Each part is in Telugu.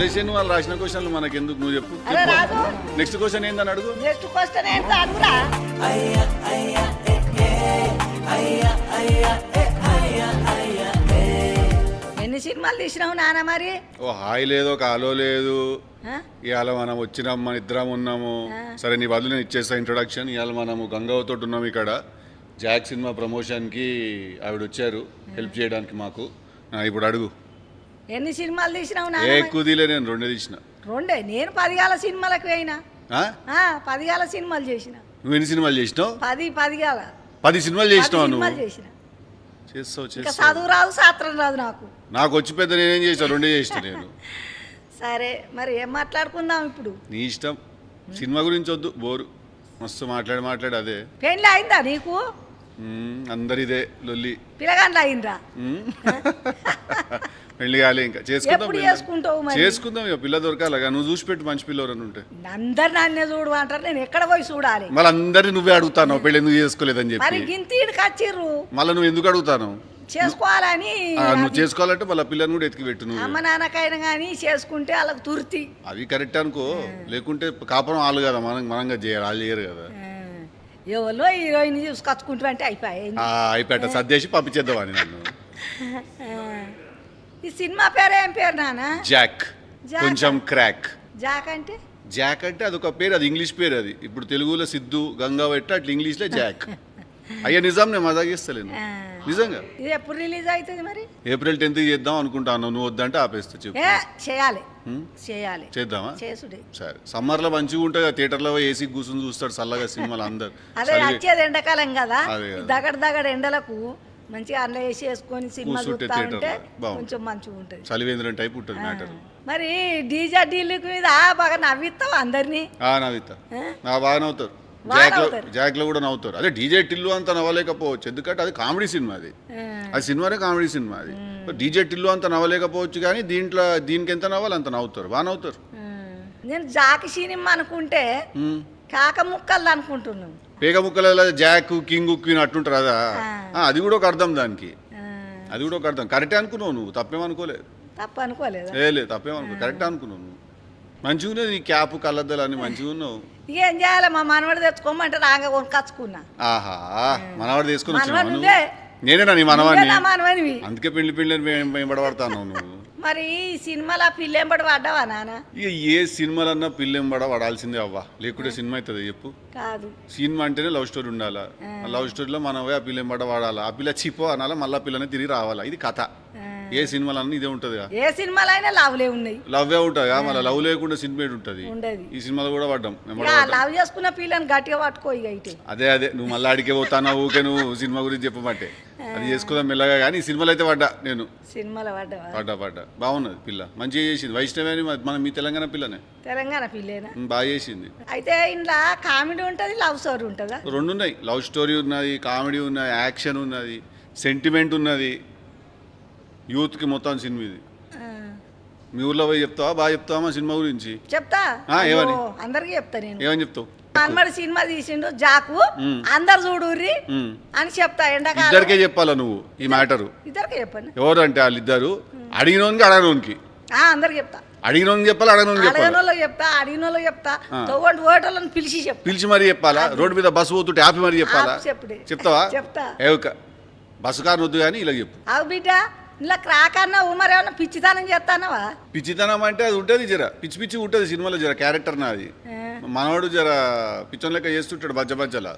వదిలేసి వాళ్ళు రాసిన క్వశ్చన్లు మనకి ఎందుకు నువ్వు చెప్పు అరే రాదు నెక్స్ట్ క్వశ్చన్ ఏందని అడుగు నెక్స్ట్ క్వశ్చన్ ఏంటో అడుగురా ఎన్ని సినిమాలు తీసినావు నాన్న మరి ఓ హాయ్ లేదు ఒక ఆలో లేదు ఆ? ఇవాళ మనం వచ్చినాం మన ఇద్దరం ఉన్నాము సరే నీ బదులు నేను ఇచ్చేస్తా ఇంట్రొడక్షన్ ఇవాళ మనము గంగావతో ఉన్నాము ఇక్కడ జాక్ సినిమా ప్రమోషన్కి ఆవిడ వచ్చారు హెల్ప్ చేయడానికి మాకు ఇప్పుడు అడుగు ఎన్ని సినిమాలు తీసినావు ఏ నాన్న మరి? కుదీలే నేను రెండే తీసిన రెండే నేను 10 గాల సినిమాలకు పోయినా ఆ? 10 గాల సినిమాలు చేసిన నువ్వు ఎన్ని సినిమాలు చేసినావు 10 గాల 10 సినిమాలు చేసినావు నువ్వు సినిమాలు చేసిన చేస్తావు ఇంకా చేస్తావు చదువు రాదు శాస్త్రం రాదు నాకు నాకు వచ్చి పెద్ద నేనేం చేస్తాను రెండే చేసిన నేను సరే మరి ఏం మాట్లాడుకుందాం ఇప్పుడు నీ ఇష్టం సినిమా గురించి వద్దు బోరు మస్తు మాట్లాడి అదే పెళ్ళి అయిందా నీకు అందరిదే లొల్లి పిల్లగాండ్లు అయిందా పెళ్లి కాలే ఇంకా చేసుకుందాం ఎప్పుడు పెళ్లి. చేసుకుంటావు మరి చేసుకుందాం ఇక పిల్ల దొరకాలగా నువ్వు చూసి పెట్టు మంచి పిల్లవరని ఉంటే అందరు నన్నే చూడు అంటారు నేను ఎక్కడ పోయి చూడాలి మళ్ళీ అందరినీ నువ్వే అడుగుతాను పెళ్లి ఎందుకు చేసుకోలేదని మరి చెప్పి గింతీడికి వచ్చిర్రు మళ్ళీ నువ్వు ఎందుకు అడుగుతాను చేసుకోవాలని నువ్వు చేసుకోవాలంటే మళ్ళీ పిల్లని కూడా ఎతికి పెట్టు నువ్వు అమ్మ నాన్నకైనా కానీ చేసుకుంటే వాళ్ళకి తుర్తి అవి కరెక్ట్ అనుకో లేకుంటే కాపురం వాళ్ళు కదా మనంగా చేయాలి వాళ్ళు చేయరు కదా ఎవరో హీరోయిన్ చూసుకొచ్చుకుంటూ అంటే అయిపోయాయి అయిపోయాట సర్దేసి పంపించేద్దామని నన్ను ఈ సినిమా పేరు ఏం పేరు నాన్న జాక్ జాక్. కొంచెం క్రాక్ జాక్ అంటే జాక్ అంటే అదొక పేరు అది ఇంగ్లీష్ పేరు అది ఇప్పుడు తెలుగులో సిద్ధు గంగా పెట్ట అట్లా ఇంగ్లీష్లో జాక్ అయ్యా నిజం నేను మజాక్ చేస్తలేను ఆ. నిజంగా ఇది ఎప్పుడు రిలీజ్ అవుతుంది మరి ఏప్రిల్ 10th చేద్దాం అనుకుంటాను నువ్వు వద్దంటే ఆపేస్తా చెప్పు ఏ చేయాలి హ్మ్? చేయాలి చేద్దామా చేసుడే సరే సమ్మర్లో మంచిగా ఉంటుంది కదా థియేటర్లో ఏసీ కూర్చొని చూస్తాడు చల్లగా సినిమాలు అందరు అదే వచ్చేది ఎండాకాలం కదా అదే కదా. దగడ ఎండలకు మంచిగా అందులో వేసి వేసుకొని సినిమా కూర్చుంటే చూస్తా ఉంటే థియేటర్లో బాగుంటుంది. కొంచెం మంచిగా ఉంటుంది చలివేంద్రం టైప్ ఉంటుంది మ్యాటర్ మరి డీజే డీలుక్ మీద బాగా నవ్విస్తావు అందరినీ నవ్వుతా ఆ? బాగా నవ్వుతారు బాగా జాక్లో నవ్వుతారు. జాక్లో కూడా నవ్వుతారు అదే డీజే టిల్లు అంత నవ్వలేకపోవచ్చు ఎందుకంటే అది కామెడీ సినిమా అది ఆ. అది సినిమానే కామెడీ సినిమా అది డీజే టిల్లు అంత నవ్వలేకపోవచ్చు కానీ దీనికి ఎంత నవ్వాలి అంత నవ్వుతారు బాగా నవ్వుతారు ఆ. నేను జాకి సినిమా అనుకుంటే హ్మ్. కాక ముక్కలు అనుకుంటున్నాను పేగ ముక్కల జాక్ కింగ్ క్వీన్ అట్టుంటారు అదా అది కూడా ఒక అర్థం దానికి ఆ. అది కూడా ఒక అర్థం కరెక్టే అనుకున్నావు నువ్వు తప్పేమనుకోలేదు తప్ప అనుకోలేదా లేదు తప్పేమనుకో కరెక్ట్ అనుకున్నావు నువ్వు మంచిగా ఉన్నది నీ క్యాప్ కళ్ళద్దాలు అన్ని మంచిగా ఉన్నావు ఇక ఏం చేయాలి మా మనవడు తెచ్చుకోమంటే రాగా కొనుకొచ్చుకున్నా ఆహా మనవాడు తీసుకొని మనవడు వచ్చినావు నువ్వే. నేనేనా నీ నువ్వే మనవాడిని నా మనవనివి అందుకే పెళ్లి వెంబడబడతాను నువ్వు మరి ఈ సినిమాలో ఆ పిల్ల ఎంబడి పడ్డావా నాన్న ఇక ఏ సినిమాలన్నా పిల్లెంబడ పడాల్సిందే అవ్వా లేకుంటే సినిమా అవుతుంది చెప్పు కాదు సినిమా అంటేనే లవ్ స్టోరీ ఉండాలా ఆ లవ్ స్టోరీలో మనం పోయి ఆ పిల్లెంబడ వాడాలా ఆ పిల్ల చిపో అనాలా మళ్ళీ పిల్లనే తిరిగి రావాలా ఇది కథ ఆ. ఏ సినిమాలన్నా ఇదే ఉంటుందిగా ఏ సినిమాలో అయినా లవ్లే ఉన్నాయి లవ్వే ఉంటుంది మళ్ళీ లవ్ లేకుండా సినిమా ఉంటుంది ఉండదు ఈ సినిమాలో కూడా పడ్డాం వెంబడ ఇక పడ్డాం. లవ్ చేసుకున్న పిల్లని గట్టిగా పట్టుకో ఇక ఇటు అదే నువ్వు మళ్ళీ అడిగే పోతానా ఊకే నువ్వు సినిమా గురించి చెప్పమంటే అది చేసుకుందాం మెల్లగా కానీ ఈ సినిమాలో అయితే పడ్డా నేను సినిమాలో పడ్డావా పడ్డా బాగున్నది పిల్ల మంచిగా చేసింది వైష్ణవి అని మన మీ తెలంగాణ పిల్లనే తెలంగాణ పిల్లేనా బాగా చేసింది అయితే ఇంట్లో కామెడీ ఉంటుంది లవ్ స్టోరీ ఉంటుందా రెండు ఉన్నాయి లవ్ స్టోరీ ఉన్నది కామెడీ ఉన్నది యాక్షన్ ఉన్నది సెంటిమెంట్ ఉన్నది యూత్కి మొత్తం సినిమా ఇది ఆ. మీ ఊర్లో పోయి చెప్తావా బాగా చెప్తావా మా సినిమా గురించి చెప్తా ఏమని? అయ్యో, అందరికీ చెప్తా నేను ఏమని చెప్తావు మన్మడి సినిమా తీసిండు జాకు అందరు చూడుర్రి ఉమ్. అని చెప్తా ఎండాకాలం ఇద్దరికే చెప్పాలా నువ్వు ఈ మ్యాటరు ఇద్దరికే చెప్పండి ఎవరు అంటే వాళ్ళిద్దరు అడిగినోనికి అడగనోనికి అందరికి చెప్తా అడిగినోనికి చెప్పాలి అడగనోనికి చెప్పాలి అడగనోళ్ళకి చెప్తా అడిగినోళ్ళకి చెప్తా తోగంటి ఓటర్లను పిలిచి చెప్తా పిలిచి మరీ చెప్పాలా రోడ్డు మీద బస్సు పోతుంటే ఆపి మరీ చెప్పాలా చెప్పుడే చెప్తావా చెప్తా ఏవక బస్సు కారు వద్దు కానీ ఇలా చెప్పు అవు బిడ్డ ఇలా క్రాక్ అన్నా ఉమర్ ఏమన్నా పిచ్చితనం చేస్తానవా పిచ్చితనం అంటే అది ఉంటుంది జర పిచ్చి పిచ్చి ఉంటుంది సినిమాలో జర క్యారెక్టర్ నాది మనవాడు జర పిచ్చం లెక్క చేస్తుంటాడు బజ్జలా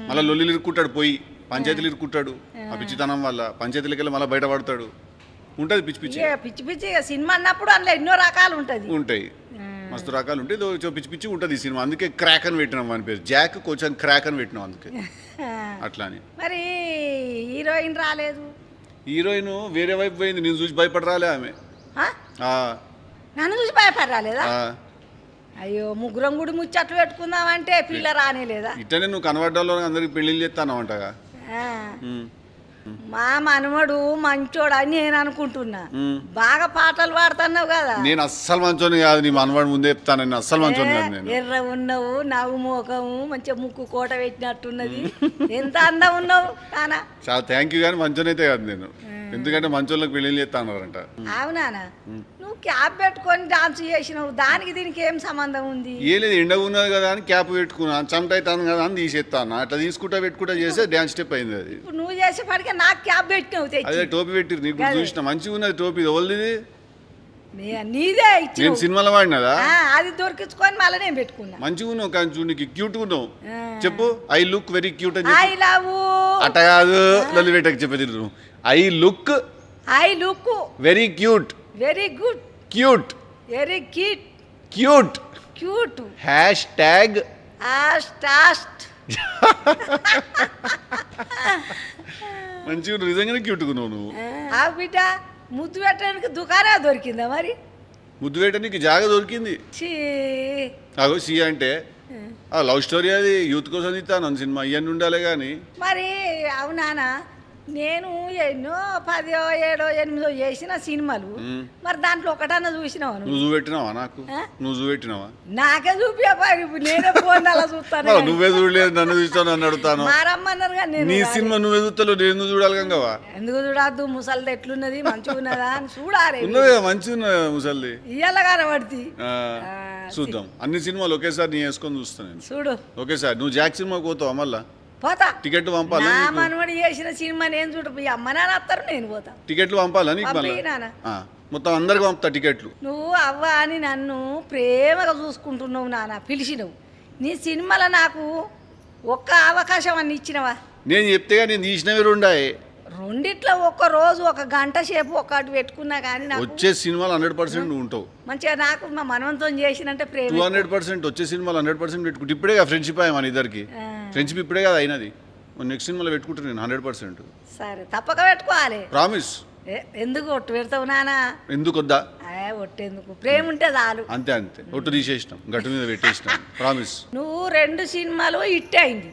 మళ్ళీ లొల్లిలు ఇరుక్కుంటాడు పోయి పంచాయతీలు ఇరుక్కుంటాడు ఆ పిచ్చితనం వల్ల పంచాయతీలకి వెళ్ళి మళ్ళీ బయటపడతాడు ఉంటుంది పిచ్చి పిచ్చి ఇక పిచ్చి పిచ్చి ఇక సినిమా అన్నప్పుడు అందులో ఎన్నో రకాలు ఉంటుంది ఉంటాయి మస్తు రకాలు ఉంటాయి ఇదో పిచ్చి పిచ్చి ఉంటుంది ఈ సినిమా అందుకే క్రాక్ అని పెట్టినాం అని పేరు జాక్ కొంచెం క్రాక్ అని పెట్టినాం అందుకే అట్లా అని మరి హీరోయిన్ రాలేదు హీరోయిన్ వేరే వైపు పోయింది నేను చూసి భయపడరాలే ఆమె ఆ? ఆ, నన్ను చూసి భయపడి రాలేదా ఆ. అయ్యో ముగ్గురం గుడి ముచ్చట్లు పెట్టుకుందామంటే పిల్ల రానేలేదా ఇట్టనే నువ్వు కనబడ్డంలో అందరికి పెళ్లిళ్ళు చేస్తాను అంటగా ఆ. మా మనవడు మంచోడు అని నేను అనుకుంటున్నా బాగా పాటలు పాడుతున్నావు కదా నేను అస్సలు మంచోని కాదు నీ మనవాడు ముందే చెప్తాను నేను అస్సలు మంచోని కాదు నేను ఎర్ర ఉన్నావు నవ్వు మోకము మంచిగా ముక్కు కోట పెట్టినట్టున్నది ఎంత అందం ఉన్నావు నానా చాలా థ్యాంక్ యూ కానీ మంచోని అయితే కాదు నేను ఎందుకంటే మంచోళ్ళకి పెళ్లిళ్ళు చేస్తా అన్నారంట అవునానా నువ్వు నువ్వు క్యాప్ పెట్టుకొని డాన్స్ చేసినావు దానికి దీనికి ఏం సంబంధం ఉంది? ఏ లేదు ఎండగా ఉన్నది కదా అని క్యాప్ పెట్టుకున్నాను, చెమట అవుతాను కదా అని తీసేస్తాను. అట్లా తీసుకుంటా పెట్టుకుంటా చేస్తే డ్యాన్స్ స్టెప్ అయింది అది. ఇప్పుడు నువ్వు చేసేపాటికే నాకు క్యాప్ పెట్టినావు తెచ్చి. అదే టోపీ పెట్టిరు నీకు చూసిన మంచిగా ఉన్నది టోపీ. ఓల్ది నీదే ఇచ్చి నేను సినిమాలో వాడినదా? అది దొరికించుకొని మళ్ళీ నేను పెట్టుకున్నా. మంచిగా ఉన్నావు కానీ చూడు నీకు క్యూట్ ఉన్నావు. చెప్పు ఐ లుక్ వెరీ క్యూట్ అని ఐ లవ్ అట్ట కాదు లొల్లి పెట్టక చెప్పేది. I look very cute. Very good. Cute. Very cute. Cute. Cute. Hashtag స్టాస్ట్. మంచిగా నిజంగానే క్యూట్గా ఉన్నావు నువ్వు. ఆ బిడ్డ ముద్దు పెట్టడానికి దుకాణం దొరికిందా మరి? ముద్దు పెట్టడానికి జాగా దొరికింది. ఛీ. అగో సి అంటే లవ్ స్టోరీ, అది యూత్ కోసం తీస్తాను సినిమా, ఇవన్నీ ఉండాలి కానీ. మరి అవునానా నేను ఎన్నో 10, 7, 8 చేసిన సినిమాలు, మరి దాంట్లో ఒకటన్నా చూసినావా? నువ్వు చూపెట్టినావా నాకు? నువ్వు చూపెట్టినావా? నాకే చూపించారు. ఇప్పుడు నేనే ఫోన్ అలా చూస్తాను. నువ్వే చూడలేదు, నన్ను చూస్తాను నన్ను అడుగుతాను. మారమ్మన్నారు కానీ నేను నీ సినిమా నువ్వే చూస్తావు, నేను చూడాలి కంగవా? ఎందుకు చూడద్దు? ముసలిది ఎట్లున్నది, మంచిగా ఉన్నదా అని చూడాలి. ఉన్నది మంచిగా ఉన్నది ముసలిది. ఇయ్యాల కనబడి చూద్దాం. అన్ని సినిమాలు ఒకేసారి నీ వేసుకొని చూస్తాను నేను. చూడు ఒకేసారి. నువ్వు జాక్ సినిమాకి పోతావా మళ్ళా? పోతా. టికెట్లు పంపాలా? నా మనవడి చేసిన సినిమా నేను చూడ, అమ్మ నాన్న వస్తారు, నేను పోతా. టికెట్లు పంపాలా నీకు? మళ్ళీ మొత్తం అందరికి పంపుతా టికెట్లు. నువ్వు అవ్వ అని నన్ను ప్రేమగా చూసుకుంటున్నావు నాన్న, పిలిచినవు. నీ సినిమాలో నాకు ఒక్క అవకాశం అని ఇచ్చినవా? నేను చెప్తే నేను తీసినవి రెండాయి. రెండిట్లో ఒక్క రోజు 1 గంట సేపు ఒకటి పెట్టుకున్నా కానీ నాకు వచ్చే సినిమాలు 100% నువ్వు ఉంటావు. మంచిగా నాకు మా మనవంతో చేసినంటే ప్రేమ. 200% వచ్చే సినిమాలు 100% పెట్టుకుంటే ఇప్పుడే కదా ఫ్రెండ్షిప్ అయ్యా మన ఇద్దరికి. ఫ్రెండ్షిప్ ఇప్పుడే కదా అయినది. నెక్స్ట్ సినిమాలో పెట్టుకుంటాను నేను 100%. సరే తప్పక పెట్టుకోవాలి. ప్రామిస్. ఎందుకు ఒట్టు పెడతావు నానా? ఎందుకు వద్దా? ఒట్టేందుకు? ప్రేమ ఉంటే చాలు. అంతే అంతే. ఒట్టు తీసేసినాం, గట్టు మీద పెట్టేసినాం. ప్రామిస్. నువ్వు 2 సినిమాలు హిట్ అయింది,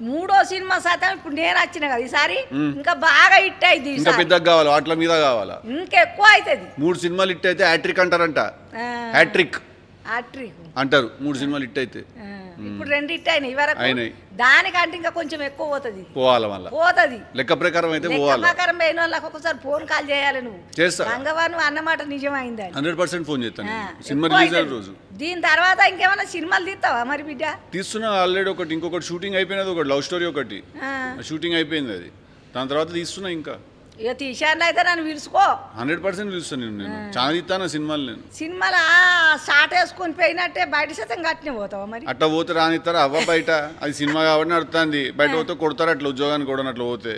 3వ సినిమా శాతం ఇప్పుడు నేను వచ్చిన కదా ఈసారి ఇంకా బాగా హిట్ అయింది. ఇంకా పెద్దగా కావాలా? వాటిల మీద కావాలా? ఇంకెక్కువ అవుతుంది. 3 సినిమాలు హిట్ అయితే హ్యాట్రిక్ అంటారంట. హ్యాట్రిక్ అంటారు 3 సినిమాలు హిట్ అయితే. ఇప్పుడు 2 హిట్ అయినాయి వరకు. దానికంటే ఇంకా కొంచెం ఎక్కువ పోతుంది. పోవాలి మళ్ళీ పోతుంది. లెక్క ప్రకారం అయితే పోవాలి. ప్రకారం పోయిన వాళ్ళకి ఒకసారి ఫోన్ కాల్ చేయాలి. నువ్వు చేస్తా. గంగవాను అన్నమాట నిజమైందని 100% ఫోన్ చేస్తాను. సినిమా రిలీజ్ అయిన రోజు. దీని తర్వాత ఇంకేమైనా సినిమాలు తీస్తావా మరి బిడ్డ? తీస్తున్నా ఆల్రెడీ ఒకటి. ఇంకొకటి షూటింగ్ అయిపోయినది, ఒకటి లవ్ స్టోరీ ఒకటి షూటింగ్ అయిపోయింది. అది దాని తర్వాత తీస్తున్నా. ఇంకా ఇక తీశాను అయితే నన్ను పిలుచుకో. 100% పిలుస్తాను నేను. చాలా తీస్తాను సినిమాలు. నేను సినిమాలు షార్ట్ వేసుకొని పోయినట్టే బయట శాతం కట్టిన పోతావా మరి? అట్లా పోతే రానిస్తారా? అవ్వ బయట అది సినిమా కాబట్టి నడుతుంది. బయట పోతే కొడతారా? అట్లా ఉద్యోగానికి కూడా అట్లా పోతే.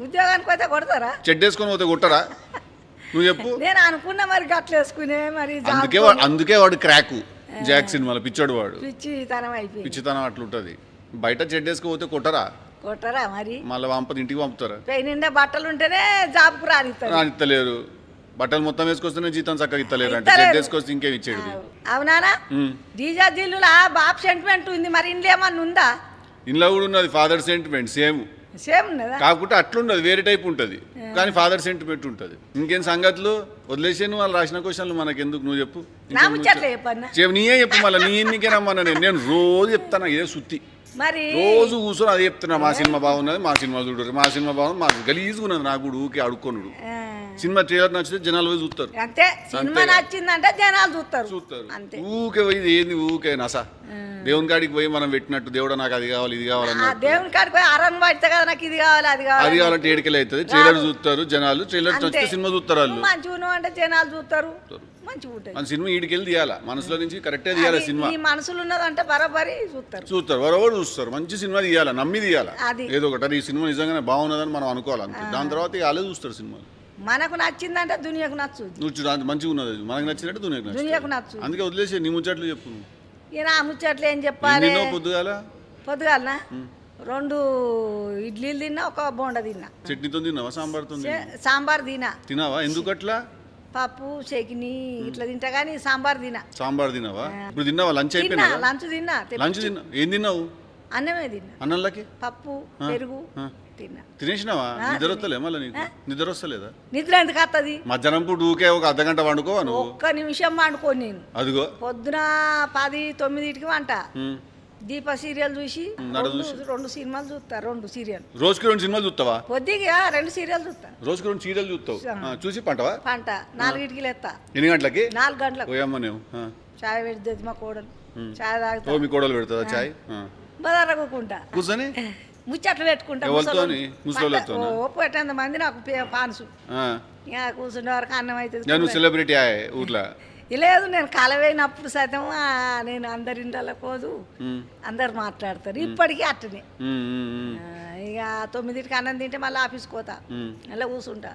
ఉద్యోగానికి పోతే కొడతారా? చెడ్డ వేసుకొని పోతే కొట్టరా? నువ్వు చెప్పు. నేను అనుకున్నా మరి గట్ల వేసుకునే మరి. అందుకే వాడు క్రాకు జాక్ సినిమాలో పిచ్చోడు వాడు. పిచ్చితనం అయిపోయింది. పిచ్చితనం అట్లుంటది. బయట చెడ్డ వేసుకుపోతే కొట్టరా? కొట్టరా మరి? మళ్ళీ ఇంటికి పంపుతారా? నిండా బట్టలు ఉంటేనే జాబ్కు రానిస్తలేరు. బట్టలు మొత్తం వేసుకొస్తేనే జీతం చక్కగా ఇస్తలేరు. అంటే చెడ్డ వేసుకొస్తే ఇంకేం ఇచ్చేది? అవునానా? డీజా దిల్లులా బాబు సెంటిమెంట్ ఉంది, మరి ఇంట్లో ఏమన్నా ఉందా? ఇంట్లో కూడా ఉన్నది ఫాదర్ సెంటిమెంట్. సేమ్ ఉన్నదా? కాకుంటే అట్లుండదు, వేరే టైప్ ఉంటుంది. కానీ ఫాదర్ సెంటిమెంట్ ఉంటుంది. ఇంకేం సంగతులు? వదిలేసాను. వాళ్ళు రాసిన క్వశ్చన్లు మనకెందుకు? నువ్వు చెప్పు. నీయే చెప్పు. మళ్ళీ నీ ఎన్నికే రమ్మన్నా నేను రోజు చెప్తాను ఇదే సుత్తి. మరి రోజు కూర్చొని అది చెప్తున్నా. మా సినిమా బాగున్నది, మా సినిమా చూడరు, మా సినిమా బాగుంది. మా గలీజుకున్నది. నాకు కూడా ఊకే అడుక్కొనుడు. సినిమా ట్రైలర్ నచ్చితే జనాలు పోయి చూస్తారు. అంతే. సినిమా నచ్చిందంటే జనాలు చూస్తారు. ఊకే పోయి ఏంది ఊకే నసా? దేవుని కాడికి పోయి మనం పెట్టినట్టు దేవుడు నాకు అది కావాలి ఇది కావాలన్నా దేవుని కాడికి పోయి అరణ్ పడితే కదా నాకు ఇది కావాలి అది కావాలి. అది కావాలంటే ఏడికెళ్ళి అవుతుంది. ట్రైలర్ చూస్తారు జనాలు. ట్రైలర్ నచ్చితే సినిమా చూస్తారు. వాళ్ళు మంచిగా అంటే జనాలు చూస్తారు. మన సినిమా ఈడికెళ్ళి తీయాలా, మనసులో నుంచి కరెక్టే తీయాలి. సినిమా మనసులో ఉన్నదంటే బరాబరి చూస్తారు. బరాబర్ చూస్తారు. మంచి సినిమా తీయాలా, నమ్మి తీయాలా. ఏదో ఒకటి ఈ సినిమా నిజంగానే బాగున్నదని మనం అనుకోవాలి. అంతే. దాని తర్వాత వాళ్ళే చూస్తారు సినిమాలు. మనకు నచ్చిందంటే దునియాకు నచ్చు. నువ్వు మంచిగా ఉన్నది, మనకు నచ్చినట్టు దునియాకు నచ్చు. అందుకే వదిలేసి నీ ముచ్చట్లు చెప్పు. నా ముచ్చట్లు ఏం చెప్పాలి? పొద్దుగాలనా 2 ఇడ్లీలు తిన్నా, 1 బోండా తిన్నా. చట్నీతో తిన్నావా? సాంబార్ తినావా? ఎందుకు అట్లా? పప్పు చట్నీ ఇట్లా తింటా కానీ సాంబార్ తినావా? ఇప్పుడు తిన్నావా? లంచ్ అయిపోయినా? లంచ్ తిన్నా. ఏం తిన్నావు? అన్నమే తిన్నా. అన్నంలోకి పప్పు పెరుగు తిన్నా. తినేసినావా? నిద్ర వస్తలే మళ్ళీ నీకు? నిద్ర వస్తలేదా? నిద్ర ఎందుకు వస్తుంది? మధ్యాహ్నం పూట ఊకే 1 అర్ధగంట వండుకోవా నువ్వు? 1 నిమిషం వండుకోను నేను. అదిగో పొద్దున 10, 9కి వంట, దీప సీరియల్ చూసి నడ రెండు సినిమాలు చూస్తా, 2 సీరియల్. రోజుకి 2 సినిమాలు చూస్తావా? పొద్దుగా 2 సీరియల్ చూస్తా. రోజుకి 2 సీరియల్ చూస్తావు. చూసి పంటవా? పంట 4కి లేస్తా. ఎన్ని గంటలకి? 4 గంటలకు. పోయమ్మ నువ్వు చాయ్ పెడుతుంది మా కోడలు, చాయ్ తాగుతా. ఓ మీ కోడలు పెడుతుందా చాయ్? బదారకుంటా కూర్చొని ముచ్చట్లు పెట్టుకుంటా. ఎవరితోని? ముసలోళ్ళతో? ఓ 8 మంది నాకు పాన్సు. ఇక కూర్చుండే వరకు అన్నం అవుతుంది. నువ్వు సెలబ్రిటీ ఆయ్ ఊర్లో? లేదు, నేను కలవైనప్పుడు సైతం నేను అందరి ఇంట్లో పోదు, అందరు మాట్లాడతారు. ఇప్పటికీ అట్టనే. ఇక 9కి అన్నం తింటే మళ్ళీ ఆఫీస్కి పోతా, అలా కూర్చుంటా.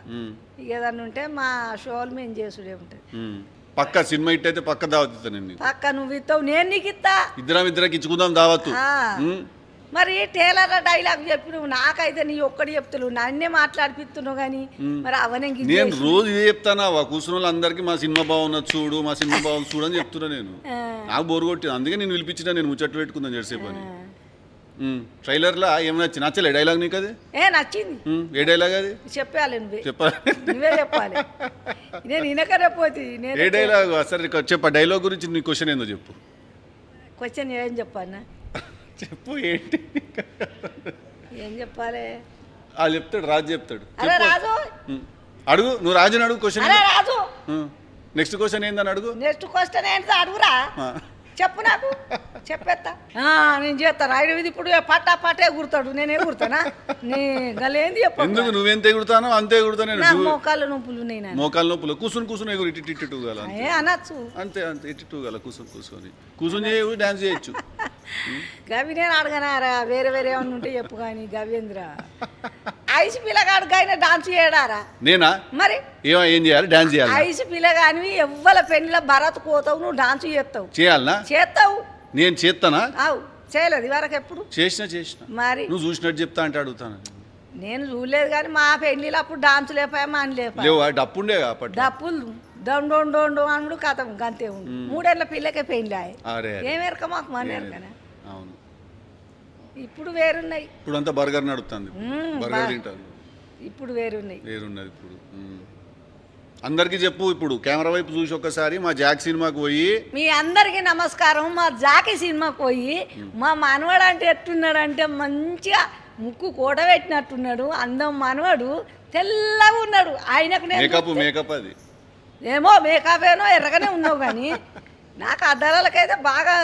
ఇక ఏదన్నా ఉంటే మా షోలు మేము చేసుడే ఉంటుంది. పక్క సినిమా ఇట్ అయితే పక్క దావత్ నేను. పక్క నువ్వు ఇస్తావు, నేను నీకు ఇస్తా. ఇద్దరికి ఇచ్చుకుందాం దావత్తు. మరి టేలర్ డైలాగ్ చెప్పినావు, నాకైతే నీ ఒక్కడి చెప్తున్నావు, నన్నే మాట్లాడిపిస్తున్నావు. కానీ మరి అవనే నేను రోజు ఇదే చెప్తానా, కూర్చున్న వాళ్ళందరికీ మా సినిమా బాగున్నది చూడు, మా సినిమా బాగుంది చూడు అని చెప్తున్నా నేను. నాకు బోరు కొట్టింది, అందుకే నేను పిలిపించిన, నేను ముచ్చట్లు పెట్టుకుందాం జెర్సేపు అని. ట్రైలర్లో ఏం నచ్చలే డైలాగ్ నీకు? అది నచ్చింది. ఏ డైలాగ్ అది? చెప్పాలి చెప్పాలి, నువ్వే చెప్పాలి. నేను ఇనకరేపోతే ఏ డైలాగ్? సరే చెప్ప, డైలాగ్ గురించి నీ క్వశ్చన్ ఏందో చెప్పు. క్వశ్చన్ ఏం చెప్పాలన్నా? చెప్పు ఏంటి? ఏం చెప్పాలి? వాళ్ళు చెప్తాడు, రాజు చెప్తాడు. అరే రాజు అడుగు, నువ్వు రాజుని అడుగు క్వశ్చన్. రాజు నెక్స్ట్ క్వశ్చన్ ఏందని అడుగు. నెక్స్ట్ క్వశ్చన్ ఏంటి అడుగురా, చెప్పు నాకు, చెప్పేస్తా. నేను చేస్తాను. ఇది ఇప్పుడు పట్టే గుర్తాడు, నేనే గుర్తానా? నీ గలేంది చెప్పు. ఎందుకు నువ్వెంత ఎగురుతానో అంతే ఎగురుతా నేను. మోకాళ్ళ నొప్పులు, నేను మోకాళ్ళ నొప్పులు. కూర్చుని ఎగురు, ఇటు గల అనొచ్చు. అంతే అంతే, ఇటు గల కూర్చొని చేయవు, డాన్స్ చేయొచ్చు. గవి నేను అడగనారా, వేరే వేరే ఏమన్నా ఉంటే చెప్పు. కానీ గవేంద్ర ఐసు పిల్లగాడు ఆయన డాన్స్ చేయడారా? నేనా? మరి ఏం చేయాలి? డాన్స్ చేయాలి. ఐసు పిల్లగానివి ఎవ్వల పెళ్లిలో భరత్ కోతావు, నువ్వు డాన్స్ చేస్తావు. చేయాలనా? చేస్తావు. నేను చేస్తానా? చేయలేదు ఇవరకు ఎప్పుడు? చేసిన. మరి నువ్వు చూసినట్టు చెప్తా అంటే అడుగుతాను. నేను చూడలేదు కానీ మా పెళ్లిలో అప్పుడు డాన్స్ లేపాయా, మాని లేపా. లేవా? డప్పుండే డప్పులు డొండు అనుడు కథం గంతే ఉండు. 3 ఏళ్ళ పిల్లకే పెళ్లి ఏమెరక మాకు మన ఎరకనా. అవును, ఇప్పుడు వేరున్నాయి. ఇప్పుడు అంతా బర్గర్ నడుస్తుంది, బర్గర్ తింటారు. ఇప్పుడు వేరున్నది ఇప్పుడు. అందరికి చెప్పు, ఇప్పుడు కెమెరా వైపు చూసి ఒక్కసారి మా జాక్ సినిమాకి పోయి. మీ అందరికి నమస్కారం. మా జాకి సినిమాకి పోయి మా మనవాడు అంటే ఎట్టున్నాడంటే మంచిగా ముక్కు కూడబెట్టినట్టున్నాడు, అందం మనవాడు, తెల్లగా ఉన్నాడు. ఆయనకు మేకప్ అది ఏమో మేకప్ ఏనో ఎర్రగానే ఉన్నావు, కానీ నాకు అద్దాలకైతే బాగా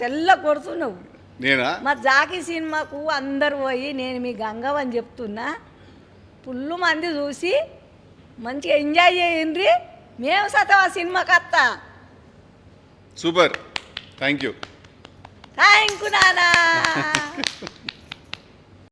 తెల్ల కొడుతున్నావు. నేనా? మా జాకి సినిమాకు అందరు పోయి, నేను మీ గంగవ్ అని చెప్తున్నా, ఫుల్ మంది చూసి మంచిగా ఎంజాయ్ చేయండి. మేము సతం ఆ సినిమాకి వస్తా. సూపర్, థ్యాంక్ యూ నానా.